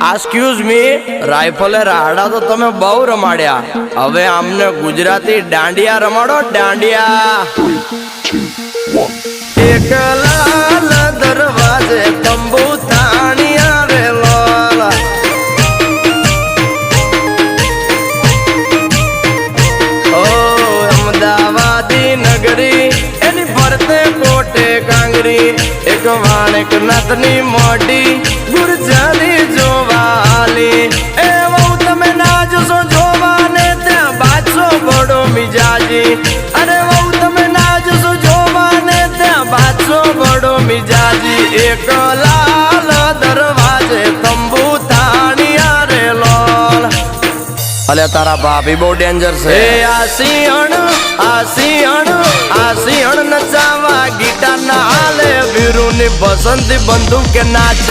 Excuse me, રાઇફલે રાડા તો તમે બહુ રમાડ્યા, હવે આમને ગુજરાતી દાંડિયા રમાડો, દાંડિયા. એક લાલ દરવાજે તંબુ તાણી આવેલો, ઓ અમદાવાદી નગરી એની ફરતે કોટે કાંગરી, એક વાણિક નાથની મોઢી ગુરજાની જોવાલી. એ બહુ તમે ના જશો જોવાને ત્યાં બાદશો બડો મિજાજી. અરે બહુ તમે ના જશો જોવાને ત્યાં બાદશો બડો મિજાજી. એક લાલ દરવાજે તંબુ તાણિયા રે લોલ. અલે તારા ભાભી બહુ ડેન્જર છે. આ સિંહણ નચાવા ગીટાર ના હાલે, વીરુની બસંતી બંદૂક કે નાચે.